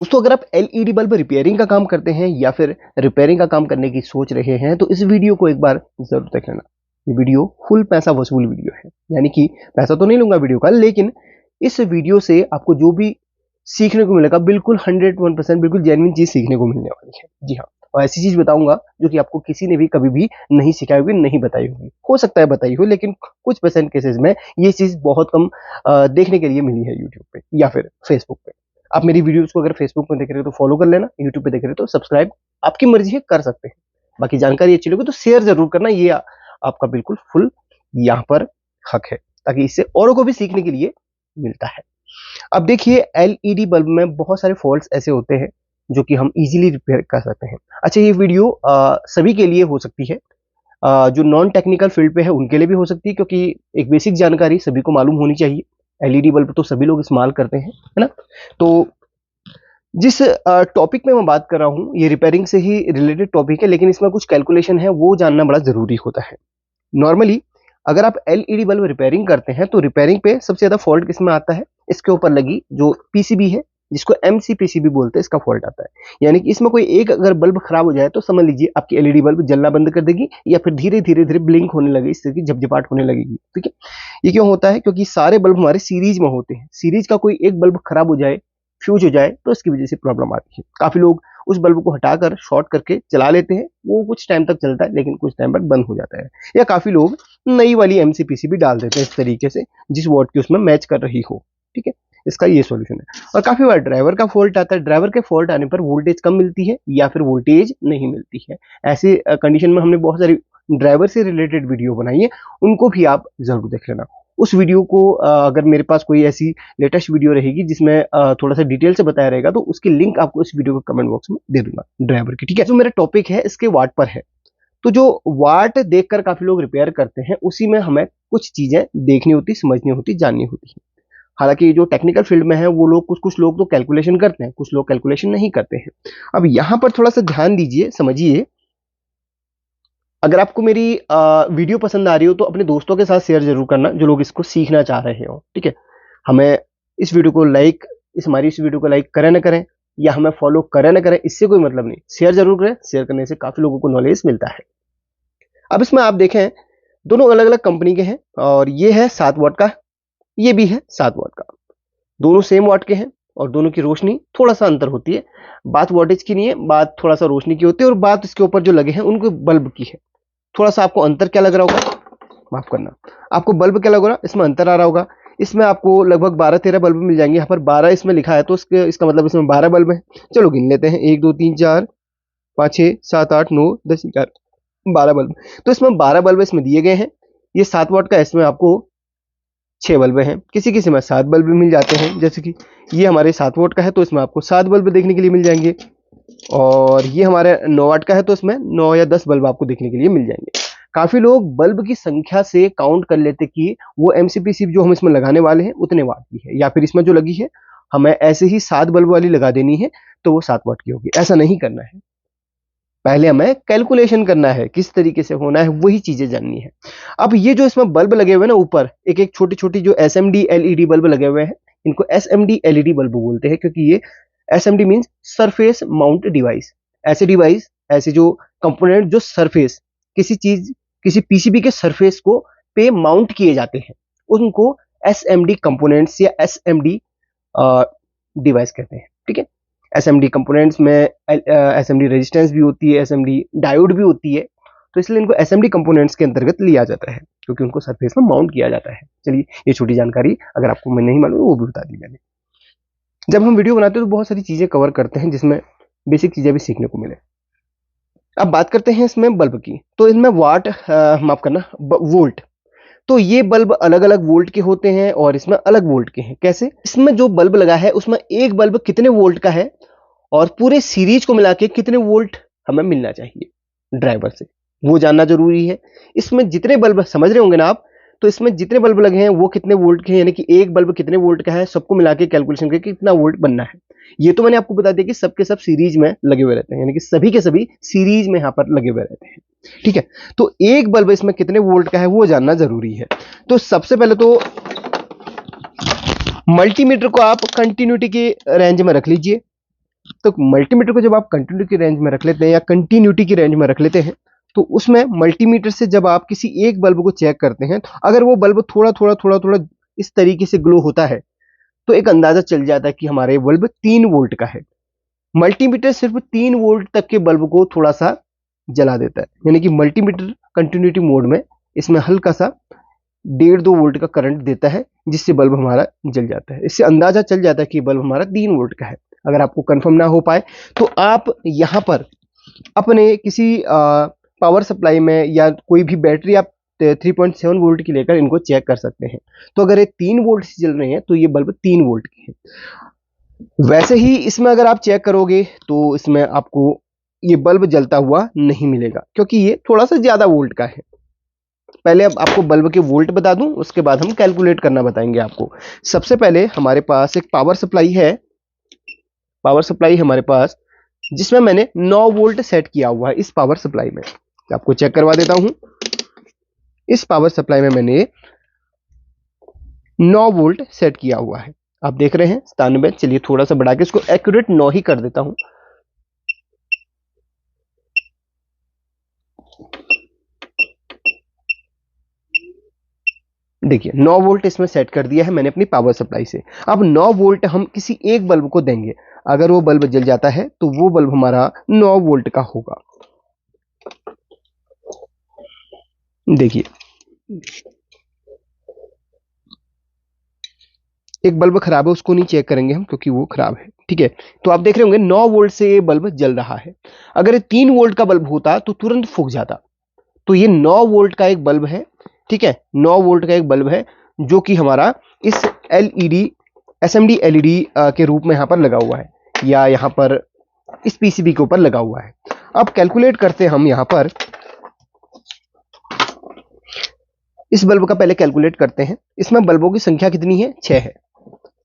दोस्तों अगर आप एलईडी बल्ब रिपेयरिंग का काम करते हैं या फिर रिपेयरिंग का काम करने की सोच रहे हैं तो इस वीडियो को एक बार जरूर देख लेना। ये वीडियो फुल पैसा वसूल वीडियो है, यानी कि पैसा तो नहीं लूंगा वीडियो का, लेकिन इस वीडियो से आपको जो भी सीखने को मिलेगा बिल्कुल 101% बिल्कुल जेन्युइन चीज सीखने को मिलने वाली है। जी हाँ, और ऐसी चीज बताऊंगा जो कि आपको किसी ने भी कभी भी नहीं सिखाई होगी, नहीं बताई होगी। हो सकता है बताई हो, लेकिन कुछ परसेंट केसेस में ये चीज बहुत कम देखने के लिए मिली है यूट्यूब पे या फिर फेसबुक पे। आप मेरी वीडियोस को अगर फेसबुक में देख रहे हो तो फॉलो कर लेना, यूट्यूब पे देख रहे हो तो सब्सक्राइब आपकी मर्जी है, कर सकते हैं। बाकी जानकारी अच्छी लगे तो शेयर जरूर करना, ये आपका बिल्कुल फुल यहाँ पर हक है, ताकि इससे औरों को भी सीखने के लिए मिलता है। अब देखिए, एलईडी बल्ब में बहुत सारे फॉल्ट्स ऐसे होते हैं जो कि हम इजीली रिपेयर कर सकते हैं। अच्छा, ये वीडियो सभी के लिए हो सकती है, जो नॉन टेक्निकल फील्ड पे है उनके लिए भी हो सकती है, क्योंकि एक बेसिक जानकारी सभी को मालूम होनी चाहिए। एलईडी बल्ब तो सभी लोग इस्तेमाल करते हैं, है ना। तो जिस टॉपिक में मैं बात कर रहा हूँ ये रिपेयरिंग से ही रिलेटेड टॉपिक है, लेकिन इसमें कुछ कैलकुलेशन है वो जानना बड़ा जरूरी होता है। नॉर्मली अगर आप एलईडी बल्ब रिपेयरिंग करते हैं तो रिपेयरिंग पे सबसे ज्यादा फॉल्ट किसमें आता है, इसके ऊपर लगी जो पीसीबी है जिसको एमसी पीसीबी बोलते हैं, इसका फॉल्ट आता है। यानी कि इसमें कोई एक अगर बल्ब खराब हो जाए तो समझ लीजिए आपकी एलईडी बल्ब जलना बंद कर देगी या फिर धीरे धीरे धीरे ब्लिंक होने लगेगी, इस तरह की झपझपाहट होने लगेगी। ठीक है, ये क्यों होता है? क्योंकि सारे बल्ब हमारे सीरीज में होते हैं। सीरीज का कोई एक बल्ब खराब हो जाए, फ्यूज हो जाए, तो इसकी वजह से प्रॉब्लम आती है। काफी लोग उस बल्ब को हटाकर शॉर्ट करके चला लेते हैं, वो कुछ टाइम तक चलता है लेकिन कुछ टाइम बाद बंद हो जाता है। या काफी लोग नई वाली एमसीपीसी भी डाल देते हैं इस तरीके से, जिस वॉट की उसमें मैच कर रही हो। ठीक है, इसका ये सॉल्यूशन है। और काफी बार ड्राइवर का फॉल्ट आता है। ड्राइवर के फॉल्ट आने पर वोल्टेज कम मिलती है या फिर वोल्टेज नहीं मिलती है। ऐसे कंडीशन में हमने बहुत सारी ड्राइवर से रिलेटेड वीडियो बनाई है, उनको भी आप जरूर देख लेना। उस वीडियो को अगर मेरे पास कोई ऐसी लेटेस्ट वीडियो रहेगी जिसमें थोड़ा सा डिटेल से बताया रहेगा तो उसकी लिंक आपको इस वीडियो के कमेंट बॉक्स में दे दूंगा ड्राइवर की। ठीक है, जो मेरा टॉपिक है इसके वाट पर है, तो जो वाट देखकर काफी लोग रिपेयर करते हैं उसी में हमें कुछ चीजें देखनी होती, समझनी होती, जाननी होती है। हालांकि जो टेक्निकल फील्ड में है वो लोग कुछ लोग तो कैलकुलेशन करते हैं, कुछ लोग कैलकुलेशन नहीं करते हैं। अब यहाँ पर थोड़ा सा ध्यान दीजिए, समझिए। अगर आपको मेरी वीडियो पसंद आ रही हो तो अपने दोस्तों के साथ शेयर जरूर करना जो लोग इसको सीखना चाह रहे हो। ठीक है, हमें इस वीडियो को लाइक हमारी इस वीडियो को लाइक करें ना करें या हमें फॉलो करें ना करें, इससे कोई मतलब नहीं, शेयर जरूर करें। शेयर करने से काफी लोगों को नॉलेज मिलता है। अब इसमें आप देखें, दोनों अलग अलग कंपनी के हैं, और ये है 7 वाट का, ये भी है 7 वाट का। दोनों सेम वाट के हैं और दोनों की रोशनी थोड़ा सा अंतर होती है। बात वोल्टेज की नहीं है, बात थोड़ा सा रोशनी की होती है, और बात इसके ऊपर जो लगे हैं उनको बल्ब की है। थोड़ा सा आपको अंतर क्या लग रहा होगा, माफ करना, आपको बल्ब क्या लग रहा है, इसमें अंतर आ रहा होगा। इसमें आपको लगभग 12-13 बल्ब मिल जाएंगे। यहाँ पर 12 इसमें लिखा है तो इसका मतलब इसमें 12 बल्ब है। चलो गिन लेते हैं, 1 2 3 4 5 6 7 8 9 10 11 12 बल्ब। तो इसमें 12 बल्ब इसमें दिए गए हैं। ये 7 वाट का, इसमें आपको 6 बल्ब हैं। किसी किसी में 7 बल्ब भी मिल जाते हैं, जैसे कि ये हमारे 7 वाट का है तो इसमें आपको 7 बल्ब देखने के लिए मिल जाएंगे। और ये हमारे 9 वाट का है तो इसमें 9 या 10 बल्ब आपको देखने के लिए मिल जाएंगे। काफी लोग बल्ब की संख्या से काउंट कर लेते कि वो एमसीपीसी जो हम इसमें लगाने वाले हैं उतने वाट की है, या फिर इसमें जो लगी है हमें ऐसे ही 7 बल्ब वाली लगा देनी है तो वो 7 वाट की होगी। ऐसा नहीं करना है, पहले हमें कैलकुलेशन करना है, किस तरीके से होना है वही चीजें जाननी है। अब ये जो इसमें बल्ब लगे हुए हैं ना ऊपर, एक एक छोटी छोटी जो एसएमडी एलईडी बल्ब लगे हुए हैं, इनको एसएमडी एलईडी बल्ब बोलते हैं, क्योंकि ये SMD means surface mount device. ऐसे डिवाइस, ऐसे जो कंपोनेंट जो सरफेस, किसी चीज, किसी पीसीबी के सरफेस को पे माउंट किए जाते हैं, उनको एसएमडी कंपोनेंट्स या एसएमडी डिवाइस कहते हैं। ठीक है, एसएमडी कंपोनेंट्स में एसएमडी रेजिस्टेंस भी होती है, एसएमडी डायोड भी होती है, तो इसलिए इनको एसएमडी कंपोनेंट्स के अंतर्गत लिया जाता है, क्योंकि उनको सरफेस में माउंट किया जाता है। चलिए, ये छोटी जानकारी अगर आपको मैं नहीं मालूम वो भी बता दी मैंने। जब हम वीडियो बनाते हैं तो बहुत सारी चीजें कवर करते हैं जिसमें बेसिक चीजें भी सीखने को मिले। अब बात करते हैं इसमें बल्ब की, तो इनमें वाट, माफ करना, वोल्ट। तो ये बल्ब अलग अलग वोल्ट के होते हैं और इसमें अलग वोल्ट के हैं। कैसे? इसमें जो बल्ब लगा है उसमें एक बल्ब कितने वोल्ट का है और पूरे सीरीज को मिला के कितने वोल्ट हमें मिलना चाहिए ड्राइवर से, वो जानना जरूरी है। इसमें जितने बल्ब, समझ रहे होंगे ना आप, तो इसमें जितने बल्ब लगे हैं वो कितने वोल्ट के हैं, यानी कि एक बल्ब कितने वोल्ट का है, सबको मिला के कैलकुलेशन करके कितना वोल्ट बनना है। ये तो मैंने आपको बता दिया कि सबके सब सीरीज में लगे हुए रहते हैं, यानी कि सभी के सभी सीरीज में यहाँ पर लगे हुए रहते हैं। ठीक है, तो एक बल्ब इसमें कितने वोल्ट का है वो जानना जरूरी है। तो सबसे पहले तो मल्टीमीटर को आप कंटिन्यूटी के रेंज में रख लीजिए। तो मल्टीमीटर को जब आप कंटिन्यू की रेंज में रख लेते हैं या कंटिन्यूटी की रेंज में रख लेते हैं, तो उसमें मल्टीमीटर से जब आप किसी एक बल्ब को चेक करते हैं, तो अगर वो बल्ब थोड़ा थोड़ा थोड़ा थोड़ा इस तरीके से ग्लो होता है, तो एक अंदाजा चल जाता है कि हमारा ये बल्ब 3 वोल्ट का है। मल्टीमीटर सिर्फ 3 वोल्ट तक के बल्ब को थोड़ा सा जला देता है, यानी कि मल्टीमीटर कंटिन्यूटी मोड में इसमें हल्का सा 1.5-2 वोल्ट का करंट देता है, जिससे बल्ब हमारा जल जाता है। इससे अंदाजा चल जाता है कि बल्ब हमारा 3 वोल्ट का है। अगर आपको कंफर्म ना हो पाए, तो आप यहाँ पर अपने किसी पावर सप्लाई में या कोई भी बैटरी आप 3.7 वोल्ट की लेकर इनको चेक कर सकते हैं। तो अगर ये 3 वोल्ट से जल रहे हैं, तो ये बल्ब 3 वोल्ट के हैं। वैसे ही इसमें अगर आप चेक करोगे, तो इसमें आपको ये बल्ब जलता हुआ नहीं मिलेगा, क्योंकि ये थोड़ा सा ज्यादा वोल्ट का है। पहले अब आपको बल्ब के वोल्ट बता दूं, उसके बाद हम कैलकुलेट करना बताएंगे आपको। सबसे पहले हमारे पास एक पावर सप्लाई है, हमारे पास, जिसमें मैंने 9 वोल्ट सेट किया हुआ है। इस पावर सप्लाई में आपको चेक करवा देता हूं। इस पावर सप्लाई में मैंने 9 वोल्ट सेट किया हुआ है। आप देख रहे हैं 97। चलिए थोड़ा सा बढ़ा के इसको एक्यूरेट 9 ही कर देता हूं। देखिए 9 वोल्ट इसमें सेट कर दिया है मैंने अपनी पावर सप्लाई से। अब 9 वोल्ट हम किसी एक बल्ब को देंगे। अगर वो बल्ब जल जाता है, तो वो बल्ब हमारा 9 वोल्ट का होगा। देखिए एक बल्ब खराब है, उसको नहीं चेक करेंगे हम, क्योंकि वो खराब है। ठीक है, तो आप देख रहे होंगे 9 वोल्ट से ये बल्ब जल रहा है। अगर ये 3 वोल्ट का बल्ब होता तो तुरंत फूक जाता। तो ये 9 वोल्ट का एक बल्ब है। ठीक है, 9 वोल्ट का एक बल्ब है, जो कि हमारा इस एलईडी एसएमडी एलईडी के रूप में यहां पर लगा हुआ है, या यहां पर इस पीसीबी के ऊपर लगा हुआ है। अब कैलकुलेट करते हैं हम यहां पर इस बल्ब का, पहले कैलकुलेट करते हैं। इसमें बल्बों की संख्या कितनी है? 6 है,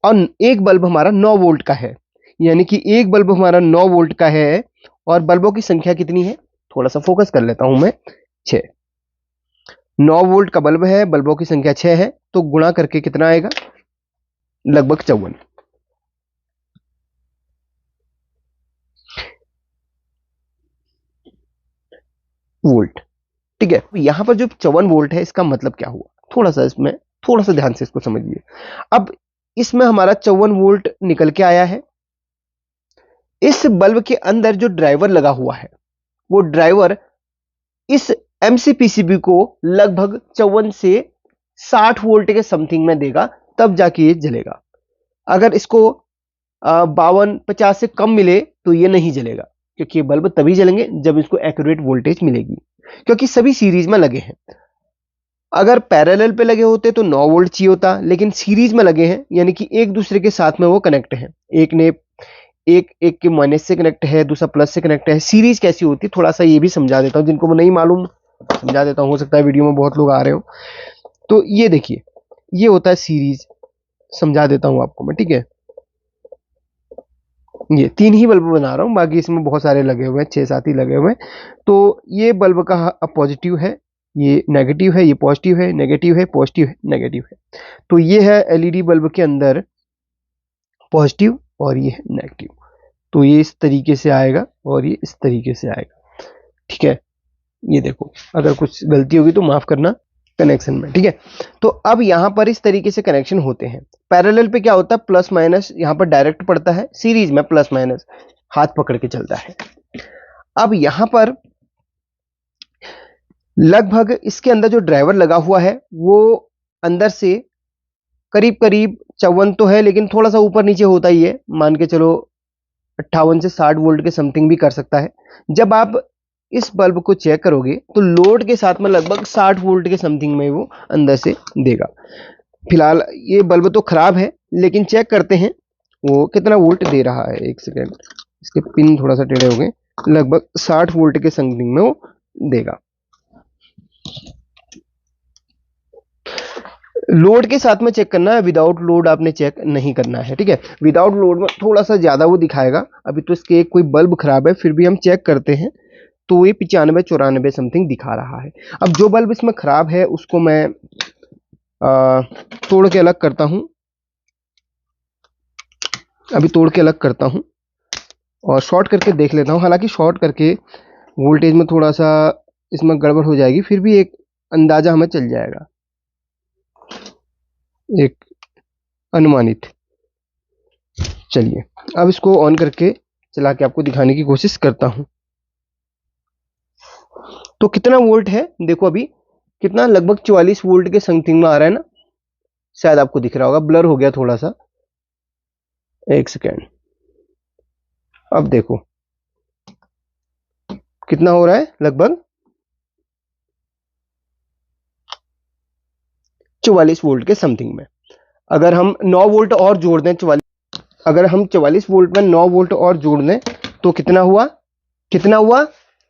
और एक बल्ब हमारा 9 वोल्ट का है, यानी कि एक बल्ब हमारा 9 वोल्ट का है, और बल्बों की संख्या कितनी है? थोड़ा सा फोकस कर लेता हूं मैं। 6। 9 वोल्ट का बल्ब है, बल्बों की संख्या 6 है, तो गुणा करके कितना आएगा? लगभग 54 वोल्ट। ठीक है, यहां पर जो 54 वोल्ट है, इसका मतलब क्या हुआ? थोड़ा सा ध्यान से इसको समझिए। अब इसमें हमारा 54 वोल्ट निकल के आया है। इस बल्ब के अंदर जो ड्राइवर लगा हुआ है, वो ड्राइवर इस एमसीपीसीबी को लगभग 54 से 60 वोल्ट के समथिंग में देगा, तब जाके ये जलेगा। अगर इसको 52-50 से कम मिले, तो ये नहीं जलेगा, क्योंकि ये बल्ब तभी जलेंगे जब इसको एक्यूरेट वोल्टेज मिलेगी, क्योंकि सभी सीरीज में लगे हैं। अगर पैरेलल पे लगे होते तो 9 वोल्ट चाहिए होता, लेकिन सीरीज में लगे हैं, यानी कि एक दूसरे के साथ में वो कनेक्ट है। एक ने एक के माइनस से कनेक्ट है, दूसरा प्लस से कनेक्ट है। सीरीज कैसी होती है, थोड़ा सा ये भी समझा देता हूं, जिनको नहीं मालूम समझा देता हूं, हो सकता है वीडियो में बहुत लोग आ रहे हो। तो ये देखिए, ये होता है सीरीज, समझा देता हूं आपको मैं। ठीक है, ये 3 ही बल्ब बना रहा हूं, बाकी इसमें बहुत सारे लगे हुए हैं, 6-7 ही लगे हुए हैं। तो ये बल्ब का पॉजिटिव है, ये नेगेटिव है, ये पॉजिटिव है, नेगेटिव है, पॉजिटिव है, नेगेटिव है। तो ये है एलईडी बल्ब के अंदर पॉजिटिव, और ये है नेगेटिव। तो ये इस तरीके से आएगा, और ये इस तरीके से आएगा। ठीक है, ये देखो, अगर कुछ गलती होगी तो माफ करना कनेक्शन में। ठीक है, तो अब यहां पर इस तरीके से कनेक्शन होते हैं। पैरेलल पे क्या होता है? प्लस माइनस यहां पर डायरेक्ट पड़ता है, सीरीज में प्लस माइनस हाथ पकड़ के चलता है। अब यहां पर लगभग इसके अंदर जो ड्राइवर लगा हुआ है, वो अंदर से करीब करीब 54 तो है, लेकिन थोड़ा सा ऊपर नीचे होता ही है। मान के चलो 58 से 60 वोल्ट के समथिंग भी कर सकता है। जब आप इस बल्ब को चेक करोगे, तो लोड के साथ में लगभग 60 वोल्ट के समथिंग में वो अंदर से देगा। फिलहाल ये बल्ब तो खराब है, लेकिन चेक करते हैं वो कितना वोल्ट दे रहा है। एक सेकेंड, इसके पिन थोड़ा सा टेढ़े हो गए। लगभग 60 वोल्ट के समथिंग में वो देगा। लोड के साथ में चेक करना है, विदाउट लोड आपने चेक नहीं करना है। ठीक है, विदाउट लोड में थोड़ा सा ज्यादा वो दिखाएगा। अभी तो इसके कोई बल्ब खराब है, फिर भी हम चेक करते हैं, तो ये 95-94 समथिंग दिखा रहा है। अब जो बल्ब इसमें खराब है, उसको मैं तोड़ के अलग करता हूं। अभी तोड़ के अलग करता हूं। और शॉर्ट करके देख लेता हूँ। हालांकि शॉर्ट करके वोल्टेज में थोड़ा सा इसमें गड़बड़ हो जाएगी, फिर भी एक अंदाजा हमें चल जाएगा, एक अनुमानित। चलिए अब इसको ऑन करके चला के आपको दिखाने की कोशिश करता हूं। तो कितना वोल्ट है देखो, अभी कितना, लगभग 44 वोल्ट के समथिंग में आ रहा है ना, शायद आपको दिख रहा होगा, ब्लर हो गया थोड़ा सा, एक सेकेंड। अब देखो कितना हो रहा है, लगभग 44 वोल्ट के समथिंग में। अगर हम 9 वोल्ट और जोड़ दें, 44, अगर हम 44 वोल्ट में 9 वोल्ट और जोड़ दें तो कितना हुआ, कितना हुआ,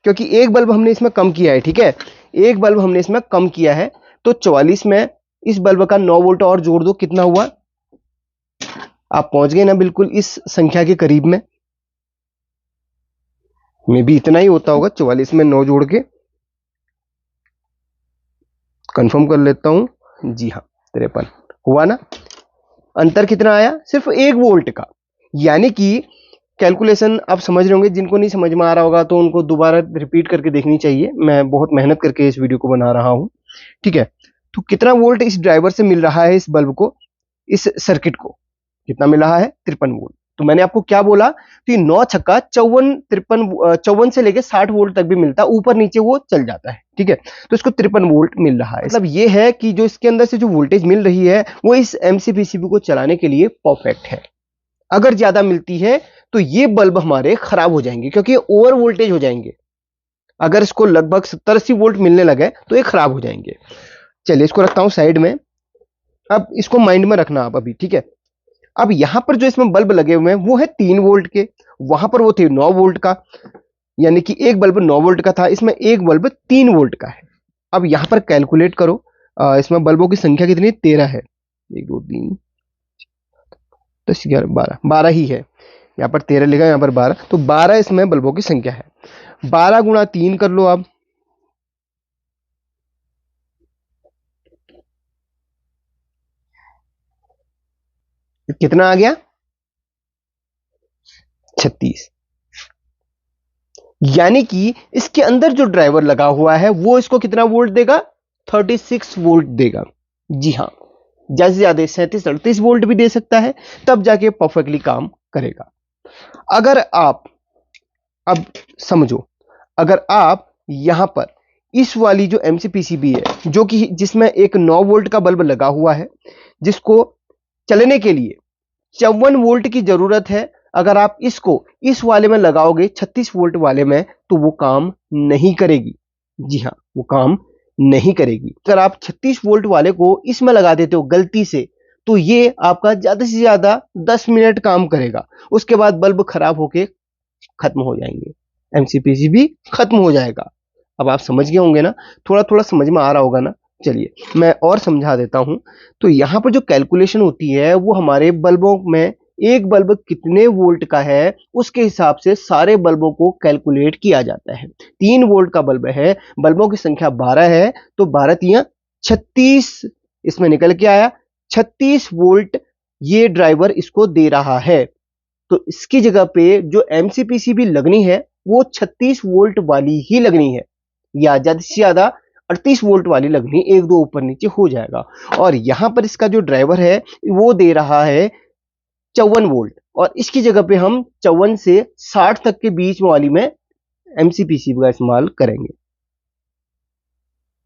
क्योंकि एक बल्ब हमने इसमें कम किया है, ठीक है, एक बल्ब हमने इसमें कम किया है, तो 44 में इस बल्ब का 9 वोल्ट और जोड़ दो, कितना हुआ, आप पहुंच गए ना बिल्कुल इस संख्या के करीब में। भी इतना ही होता होगा, 44 में 9 जोड़ के कंफर्म कर लेता हूं। जी हाँ, 53 हुआ ना। अंतर कितना आया, सिर्फ 1 वोल्ट का। यानी कि कैलकुलेशन आप समझ रहे होंगे, जिनको नहीं समझ में आ रहा होगा तो उनको दोबारा रिपीट करके देखनी चाहिए, मैं बहुत मेहनत करके इस वीडियो को बना रहा हूं, ठीक है। तो कितना वोल्ट इस ड्राइवर से मिल रहा है, इस बल्ब को, इस सर्किट को कितना मिल रहा है, 53 वोल्ट। तो मैंने आपको क्या बोला, तो ये 9 छक्का 54 से लेके 60 वोल्ट तक भी मिलता है, ऊपर नीचे वो चल जाता है, ठीक है। तो इसको 53 वोल्ट मिल रहा है। मतलब ये है कि जो इसके अंदर से जो वोल्टेज मिल रही है वो इस एमसीपीसीबी को चलाने के लिए परफेक्ट है। अगर ज्यादा मिलती है तो ये बल्ब हमारे खराब हो जाएंगे, क्योंकि ओवर वोल्टेज हो जाएंगे। अगर इसको लगभग 70-80 वोल्ट मिलने लगे तो ये खराब हो जाएंगे। चलिए इसको रखता हूं साइड में। अब इसको माइंड में रखना आप अभी, ठीक है। अब यहां पर जो इसमें बल्ब लगे हुए हैं वो है 3 वोल्ट के, वहां पर वो थे 9 वोल्ट का, यानी कि एक बल्ब 9 वोल्ट का था, इसमें एक बल्ब 3 वोल्ट का है। अब यहां पर कैलकुलेट करो, इसमें बल्बों की संख्या कितनी, 13 है, 1 2 3 10 11 12, 12 ही है। यहाँ पर 13 लिखा है, यहाँ पर 12, तो 12 इसमें बल्बों की संख्या है। 12 गुणा 3 कर लो आप, कितना आ गया, 36। यानी कि इसके अंदर जो ड्राइवर लगा हुआ है वो इसको कितना वोल्ट देगा, 36 वोल्ट देगा। जी हाँ, ज्यादा से ज्यादा 37-38 वोल्ट भी दे सकता है, तब जाके परफेक्टली काम करेगा। अगर आप, अब समझो, अगर आप यहां पर इस वाली जो एमसीपीसीबी है, जो कि जिसमें एक 9 वोल्ट का बल्ब लगा हुआ है, जिसको चलने के लिए 54 वोल्ट की जरूरत है, अगर आप इसको इस वाले में लगाओगे 36 वोल्ट वाले में, तो वो काम नहीं करेगी। जी हाँ, वो काम नहीं करेगी। अगर आप 36 वोल्ट वाले को इसमें लगा देते हो गलती से, तो ये आपका ज्यादा से ज्यादा 10 मिनट काम करेगा, उसके बाद बल्ब खराब होके खत्म हो जाएंगे, एमसीपीसीबी खत्म हो जाएगा। अब आप समझ गए होंगे ना, थोड़ा थोड़ा समझ में आ रहा होगा ना। चलिए मैं और समझा देता हूं। तो यहां पर जो कैलकुलेशन होती है वो हमारे बल्बों में एक बल्ब कितने वोल्ट का है उसके हिसाब से सारे बल्बों को कैलकुलेट किया जाता है। 3 वोल्ट का बल्ब है, बल्बों की संख्या 12 है, तो 12 तिया 36, इसमें निकल के आया 36 वोल्ट ये ड्राइवर इसको दे रहा है। तो इसकी जगह पे जो एमसीपीसीबी लगनी है वो 36 वोल्ट वाली ही लगनी है, या ज्यादा से ज्यादा 38 वोल्ट वाली लगनी, एक दो ऊपर नीचे हो जाएगा। और यहां पर इसका जो ड्राइवर है वो दे रहा है 54 वोल्ट, और इसकी जगह पे हम 54 से 60 तक के बीच वाली में एमसीपीसीबी का इस्तेमाल करेंगे,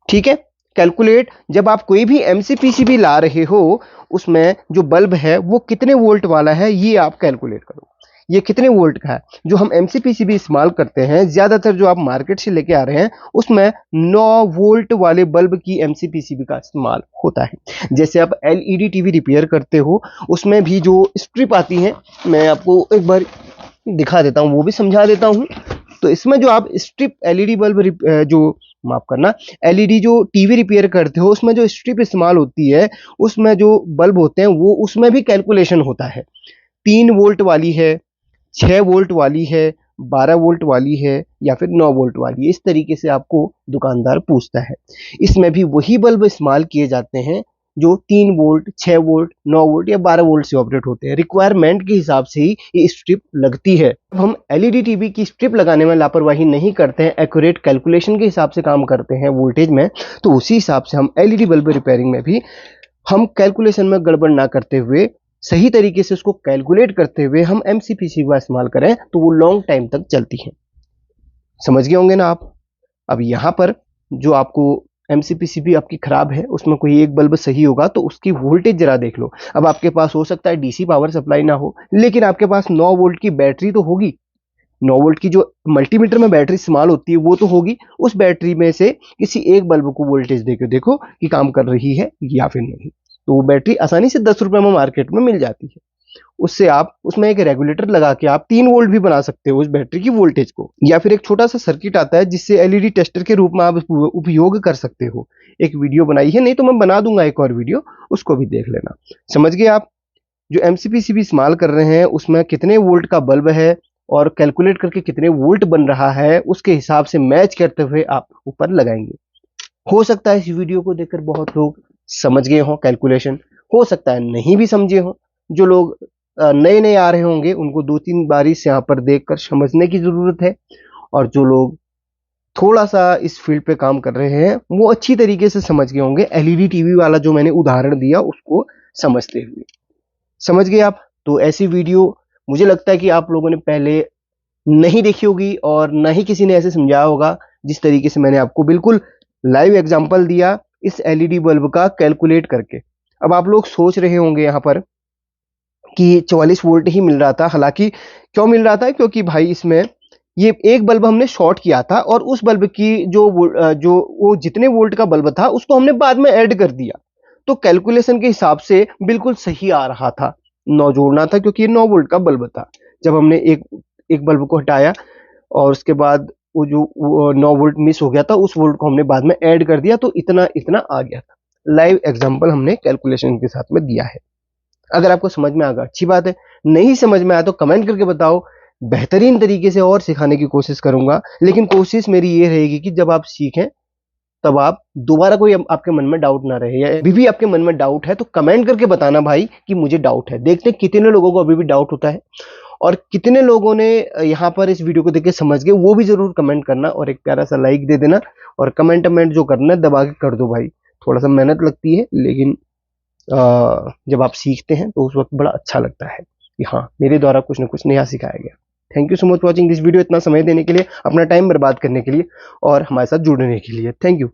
ठीक है। कैलकुलेट, जब आप कोई भी एमसीपीसीबी ला रहे हो उसमें जो बल्ब है वो कितने वोल्ट वाला है ये आप कैलकुलेट करो, ये कितने वोल्ट का है। जो हम एमसीपीसीबी इस्तेमाल करते हैं ज्यादातर जो आप मार्केट से लेके आ रहे हैं उसमें 9 वोल्ट वाले बल्ब की एमसीपीसीबी का इस्तेमाल होता है। जैसे आप एलईडी टीवी रिपेयर करते हो उसमें भी जो स्ट्रिप आती है, मैं आपको एक बार दिखा देता हूं, वो भी समझा देता हूं। तो इसमें जो आप स्ट्रिप एलईडी बल्ब जो, माफ करना, एलईडी जो टीवी रिपेयर करते हो उसमें जो स्ट्रिप इस्तेमाल होती है उसमें जो बल्ब होते हैं वो उसमें भी कैलकुलेशन होता है। 3 वोल्ट वाली है, 6 वोल्ट वाली है, 12 वोल्ट वाली है, या फिर 9 वोल्ट वाली है, इस तरीके से आपको दुकानदार पूछता है। इसमें भी वही बल्ब इस्तेमाल किए जाते हैं जो 3 वोल्ट, 6 वोल्ट, 9 वोल्ट या 12 वोल्ट से ऑपरेट होते हैं। रिक्वायरमेंट के हिसाब से ही ये स्ट्रिप लगती है। हम एलईडी टीवी की स्ट्रिप लगाने में लापरवाही नहीं करते हैं, एक्यूरेट कैलकुलेशन के हिसाब से काम करते हैं वोल्टेज में, तो उसी हिसाब से हम एलईडी बल्ब रिपेयरिंग में भी हम कैलकुलेशन में गड़बड़ ना करते हुए सही तरीके से उसको कैलकुलेट करते हुए हम एमसीपीसी का इस्तेमाल करें तो वो लॉन्ग टाइम तक चलती है। समझ गए होंगे ना आप। अब यहाँ पर जो आपको एमसीपीसीबी आपकी खराब है, उसमें कोई एक बल्ब सही होगा तो उसकी वोल्टेज जरा देख लो। अब आपके पास हो सकता है डीसी पावर सप्लाई ना हो, लेकिन आपके पास 9 वोल्ट की बैटरी तो होगी। 9 वोल्ट की जो मल्टीमीटर में बैटरी इस्तेमाल होती है वो तो होगी। उस बैटरी में से किसी एक बल्ब को वोल्टेज देकर देखो कि काम कर रही है या फिर नहीं। तो वो बैटरी आसानी से 10 रुपए में मार्केट में मिल जाती है। उससे आप उसमें एक रेगुलेटर लगा के आप 3 वोल्ट भी बना सकते हो उस बैटरी की वोल्टेज को। या फिर एक छोटा सा सर्किट आता है जिससे एलईडी टेस्टर के रूप में आप उपयोग कर सकते हो। एक वीडियो बनाई है, नहीं तो मैं बना दूंगा एक और वीडियो, उसको भी देख लेना। समझ गए आप। जो एमसीपीसीबी इस्तेमाल कर रहे हैं उसमें कितने वोल्ट का बल्ब है और कैलकुलेट करके कितने वोल्ट बन रहा है, उसके हिसाब से मैच करते हुए आप ऊपर लगाएंगे। हो सकता है इस वीडियो को देखकर बहुत लोग समझ गए हों कैलकुलेशन, हो सकता है नहीं भी समझे हों। जो लोग नए नए आ रहे होंगे उनको 2-3 बार इस यहाँ पर देखकर समझने की जरूरत है, और जो लोग थोड़ा सा इस फील्ड पे काम कर रहे हैं वो अच्छी तरीके से समझ गए होंगे। एलईडी टीवी वाला जो मैंने उदाहरण दिया उसको समझते हुए। समझ गए आप। तो ऐसी वीडियो मुझे लगता है कि आप लोगों ने पहले नहीं देखी होगी और ना ही किसी ने ऐसे समझाया होगा जिस तरीके से मैंने आपको बिल्कुल लाइव एग्जांपल दिया इस एलईडी बल्ब का कैलकुलेट करके। अब आप लोग सोच रहे होंगे यहाँ पर कि 44 वोल्ट ही मिल रहा था, हालांकि क्यों मिल रहा था, क्योंकि भाई इसमें ये एक बल्ब हमने शॉर्ट किया था और उस बल्ब की जो वो जितने वोल्ट का बल्ब था उसको हमने बाद में ऐड कर दिया, तो कैलकुलेशन के हिसाब से बिल्कुल सही आ रहा था। 9 जोड़ना था क्योंकि ये 9 वोल्ट का बल्ब था। जब हमने एक एक बल्ब को हटाया और उसके बाद वो जो 9 वोल्ट मिस हो गया था उस वोल्ट को हमने बाद में ऐड कर दिया, तो इतना इतना आ गया था। लाइव एग्जांपल हमने कैलकुलेशन के साथ में दिया है। अगर आपको समझ में आ गया अच्छी बात है, नहीं समझ में आया तो कमेंट करके बताओ, बेहतरीन तरीके से और सिखाने की कोशिश करूंगा। लेकिन कोशिश मेरी ये रहेगी कि जब आप सीखें तब आप दोबारा कोई आपके मन में डाउट ना रहे, या अभी भी आपके मन में डाउट है तो कमेंट करके बताना भाई कि मुझे डाउट है। देखते हैं कितने लोगों को अभी भी डाउट होता है और कितने लोगों ने यहाँ पर इस वीडियो को देख के समझ गए, वो भी जरूर कमेंट करना और एक प्यारा सा लाइक दे देना, और कमेंट जो करना है दबा के कर दो भाई। थोड़ा सा मेहनत लगती है लेकिन जब आप सीखते हैं तो उस वक्त बड़ा अच्छा लगता है कि हाँ मेरे द्वारा कुछ ना कुछ नया सिखाया गया। Thank you so much watching this video, इतना समय देने के लिए, अपना टाइम बर्बाद करने के लिए और हमारे साथ जुड़ने के लिए। Thank you.